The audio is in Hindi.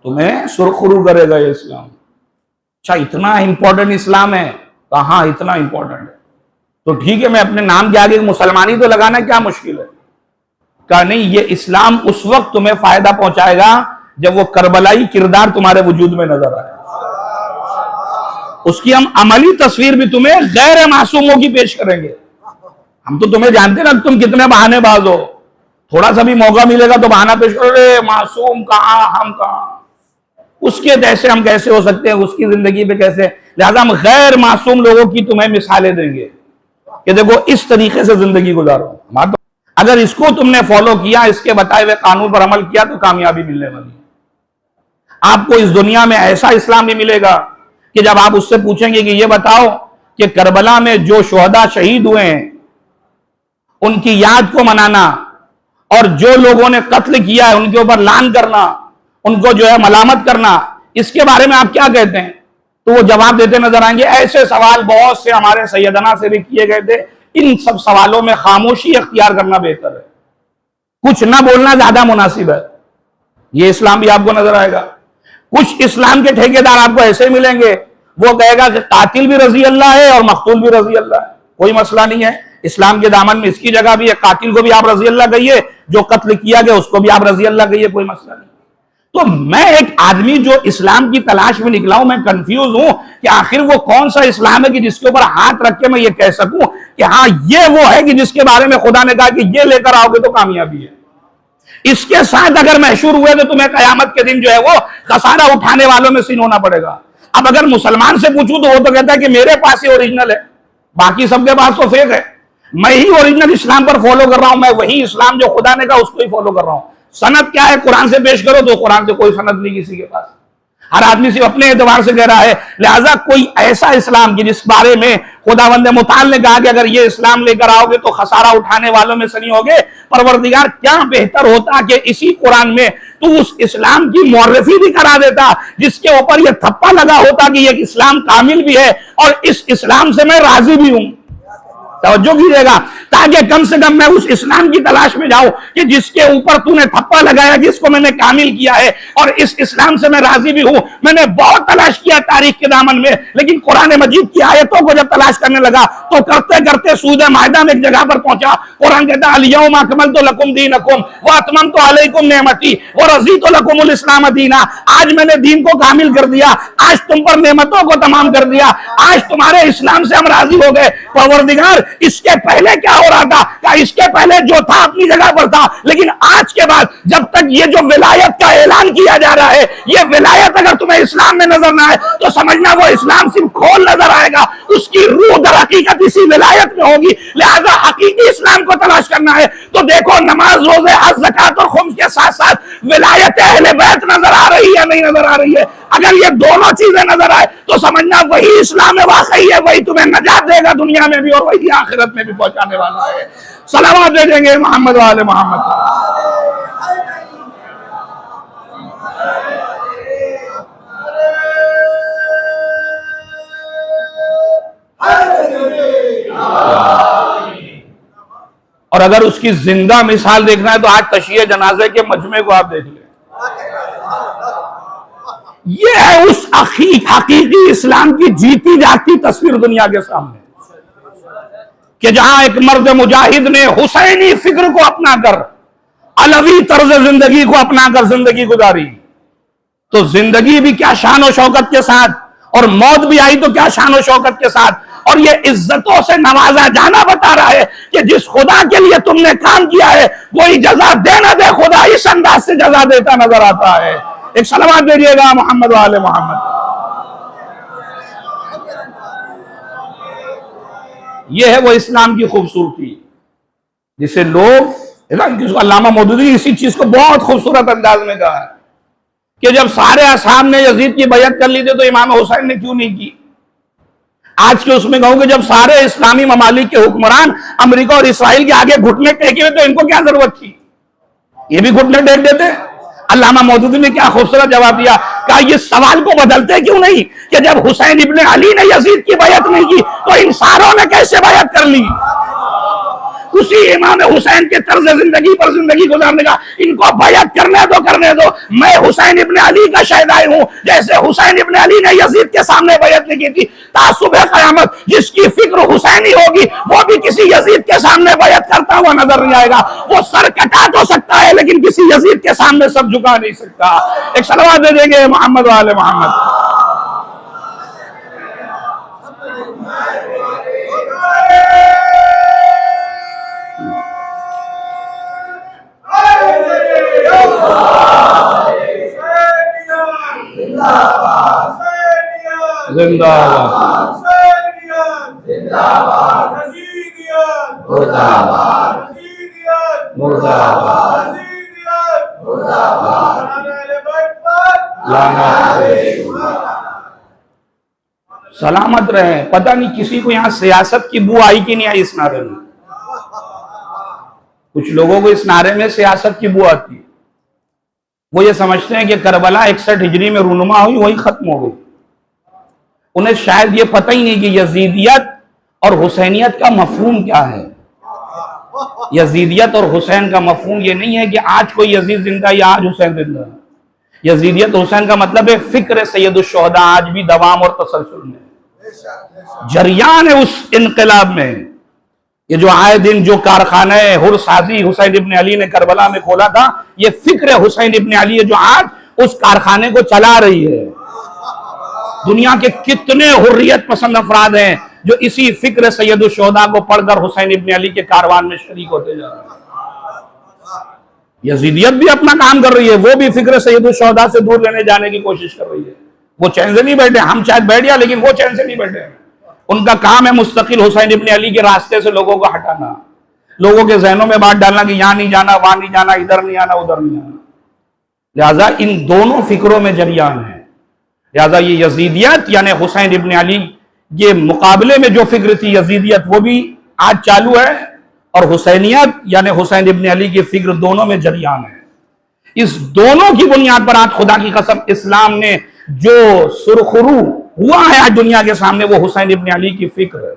तुम्हें सुरखरू करेगा ये इस्लाम। अच्छा, इतना इंपॉर्टेंट इस्लाम है? कहाँ इतना इंपॉर्टेंट है? तो ठीक है, मैं अपने नाम के आगे मुसलमानी तो लगाना क्या मुश्किल है? कहा नहीं, ये इस्लाम उस वक्त तुम्हें फायदा पहुंचाएगा जब वो करबलाई किरदार तुम्हारे वजूद में नजर आए। उसकी हम अमली तस्वीर भी तुम्हें गैर मासूमों की पेश करेंगे। हम तो तुम्हें जानते ना तुम कितने बहानेबाज हो, थोड़ा सा भी मौका मिलेगा तो बहाना पेश करो, रे मासूम कहां हम कहां, उसके जैसे हम कैसे हो सकते हैं, उसकी जिंदगी पे कैसे। लिहाजा हम गैर मासूम लोगों की तुम्हें मिसालें देंगे कि देखो इस तरीके से जिंदगी गुजारो। अगर इसको तुमने फॉलो किया, इसके बताए हुए कानून पर अमल किया तो कामयाबी मिलने वाली है। आपको इस दुनिया में ऐसा इस्लाम भी मिलेगा कि जब आप उससे पूछेंगे कि ये बताओ कि करबला में जो शोहदा शहीद हुए हैं उनकी याद को मनाना और जो लोगों ने कत्ल किया है उनके ऊपर लान करना, उनको जो है मलामत करना, इसके बारे में आप क्या कहते हैं? तो वो जवाब देते नजर आएंगे। ऐसे सवाल बहुत से हमारे सैयदना से भी किए गए थे। इन सब सवालों में खामोशी अख्तियार करना बेहतर है, कुछ ना बोलना ज्यादा मुनासिब है। ये इस्लाम भी आपको नजर आएगा। कुछ इस्लाम के ठेकेदार आपको ऐसे मिलेंगे, वो कहेगा कि कातिल भी रजी अल्लाह है और मकतूल भी रजी अल्लाह है, कोई मसला नहीं है, इस्लाम के दामन में इसकी जगह भी है। कातिल को भी आप रजी अल्लाह कहिए, जो कत्ल किया गया उसको भी आप रजी अल्लाह कहिए, कोई मसला नहीं। तो मैं एक आदमी जो इस्लाम की तलाश में निकला हूं, मैं कंफ्यूज हूं कि आखिर वो कौन सा इस्लाम है कि जिसके ऊपर हाथ रख के मैं ये कह सकूं कि हाँ ये वो है कि जिसके बारे में खुदा ने कहा कि ये लेकर आओगे तो कामयाबी है। इसके साथ अगर महशूर हुए तो तुम्हें कयामत के दिन जो है वो खसारा उठाने वालों में सीन होना पड़ेगा। अब अगर मुसलमान से पूछूं तो वो तो कहता है कि मेरे पास ही ओरिजिनल है, बाकी सबके पास तो फेक है। मैं ही ओरिजिनल इस्लाम पर फॉलो कर रहा हूं, मैं वही इस्लाम जो खुदा ने कहा उसको ही फॉलो कर रहा हूं। सनद क्या है? कुरान से पेश करो, तो कुरान से कोई सनद नहीं किसी के पास। हर आदमी सिर्फ अपने एतबार से कह रहा है। लिहाजा कोई ऐसा इस्लाम की जिस बारे में खुदावंद मुताल ने कहा कि अगर ये इस्लाम लेकर आओगे तो खसारा उठाने वालों में से नहीं होगे, परवरदिगार क्या बेहतर होता कि इसी कुरान में तू उस इस्लाम की मुअर्रिफी भी करा देता जिसके ऊपर ये थप्पा लगा होता कि ये इस्लाम कामिल भी है और इस इस्लाम से मैं राजी भी हूं। तवज्जो कीजिएगा, ताकि कम से कम मैं उस इस्लाम की तलाश में जाऊं कि जिसके ऊपर तूने थप्पा लगाया, जिसको मैंने कामिल किया है और इस इस्लाम से मैं राजी भी हूं। मैंने बहुत तलाश किया तारीख के दामन में, लेकिन कुरान मजीद की आयतों को जब तलाश करने लगा तो करते करते सूरह माइदा में एक जगह पर पहुंचा। कुरान कहता है अल-यौमा अकमलतु लकुम दीनकुम व अतममतु अलैकुम निअमती व रज़ीतु लकुमुल इस्लाम दीना। आज मैंने दीन को कामिल कर दिया, आज तुम पर नेमतों को तमाम कर दिया, आज तुम्हारे इस्लाम से हम राजी हो गए। परवरदिगार इसके पहले क्या हो रहा था? क्या इसके पहले जो था अपनी जगह पर था, लेकिन आज के बाद जब तक ये जो विलायत का ऐलान किया जा रहा है, ये विलायत अगर तुम्हें इस्लाम में नजर ना आए तो समझना वो इस्लाम सिर्फ खोल नजर आएगा, उसकी रूह दर हकीकत इसी विलायत में होगी। लिहाजा हकीकी इस्लाम को तलाश करना है तो देखो नमाज, रोजे, हज, ज़कात और खुम्स के साथ साथ विलायत अहले बैत नजर आ रही है नहीं नजर आ रही है। अगर ये दोनों चीजें नजर आए तो समझना वही इस्लाम है, वाकई है, वही तुम्हें नजात देगा दुनिया में भी और वही आखिरत में भी पहुंचाने वाला है। सलावत दे देंगे मोहम्मद वाले मोहम्मद। और अगर उसकी जिंदा मिसाल देखना है तो आज तशय्ये जनाजे के मजमे को आप देख लें। ये है उस हकीकी इस्लाम की जीती जाती तस्वीर दुनिया के सामने कि जहां एक मर्द मुजाहिद ने हुसैनी फिक्र को अपनाकर, अलवी तर्ज जिंदगी को अपनाकर जिंदगी गुजारी, तो जिंदगी भी क्या शान और शौकत के साथ और मौत भी आई तो क्या शान और शौकत के साथ। और ये इज्जतों से नवाजा जाना बता रहा है कि जिस खुदा के लिए तुमने काम किया है कोई जजा दे ना दे, खुदा इस अंदाज से जजा देता नजर आता है। एक सलावत दीजिएगा मोहम्मद वाले मोहम्मद। यह है वो इस्लाम की खूबसूरती जिसे लोग, अल्लामा मौदूदी इसी चीज को बहुत खूबसूरत अंदाज में कहा है कि जब सारे असहाब ने यजीद की बैअत कर ली थी तो इमाम हुसैन ने क्यों नहीं की। आज के उसमें कहूं कि जब सारे इस्लामी ममालिक के हुक्मरान अमेरिका और इसराइल के आगे घुटने टेके हुए तो इनको क्या जरूरत थी, ये भी घुटने टेक देते। अल्लामा मौदूदी ने क्या खूबसूरत जवाब दिया, कहा ये सवाल को बदलते क्यों नहीं कि जब हुसैन इब्ने अली ने यजीद की बैअत नहीं की तो इन सारों ने कैसे बैअत कर ली। उसी इमाम हुसैन के तर्ज जिंदगी पर जिंदगी गुजारने का। इनको बैअत करने दो। मैं हुसैन इब्ने अली का शहदाई हूं, जैसे हुसैन इब्ने अली ने यजीद के सामने बैअत नहीं की थी। तासुबे क़यामत जिसकी फिक्र हुसैनी होगी वो भी किसी यजीद के सामने बैअत करता हुआ नजर नहीं आएगा। वो सर कटा तो सकता है लेकिन किसी यजीद के सामने सब झुका नहीं सकता। एक सलवात दे देंगे मोहम्मद वाले मोहम्मद। जिंदाबाद सलामत रहे। पता नहीं किसी को यहाँ सियासत की बू आई कि नहीं आई इस नारे में। कुछ लोगों को इस नारे में सियासत की बू आती है। वो ये समझते हैं कि करबला 61 हिजरी में रूनुमा हुई, वही खत्म हो गई। उन्हें शायद ये पता ही नहीं कि यजीदियत और हुसैनियत का मफहूम क्या है। यजीदियत और हुसैन का मफहूम ये नहीं है कि आज कोई यजीद जिंदा या आज हुसैन जिंदा। यजीदियत हुसैन का मतलब है फिक्र सैयदुश शुहदा आज भी दवाम और तसलसल में जरियान है उस इनकलाब में। ये जो आए दिन जो कारखाना हुर साजी हुसैन इब्ने अली ने करबला में खोला था, ये फिक्र हुसैन इब्ने अली है जो आज उस कारखाने को चला रही है। दुनिया के कितने हुर्रियत पसंद अफराद हैं जो इसी फिक्र सैयदुश शुहदा को पढ़कर हुसैन इब्ने अली के कारवान में शरीक होते जा रहे हैं। यजीदियत भी अपना काम कर रही है, वो भी फिक्र सैयदुश शुहदा से दूर लेने जाने की कोशिश कर रही है। वो चैन से नहीं बैठे, हम शायद बैठ गया लेकिन वो चैन से नहीं बैठे। उनका काम है मुस्तकिल हुसैन इब्ने अली के रास्ते से लोगों को हटाना, लोगों के जहनों में बात डालना कि यहां नहीं जाना, वहां नहीं जाना, इधर नहीं आना, उधर नहीं आना। लिहाजा इन दोनों फिक्रों में जरियान है। लिहाजा ये यजीदियत यानी हुसैन इब्ने अली के मुकाबले में जो फिक्र थी यजीदियत, वो भी आज चालू है, और हुसैनियत यानी हुसैन इब्ने अली की फिक्र दोनों में जरियान है। इस दोनों की बुनियाद पर आज खुदा की कसम इस्लाम ने जो सुरखरू हुआ है आज दुनिया के सामने, वो हुसैन इब्ने अली की फिक्र है।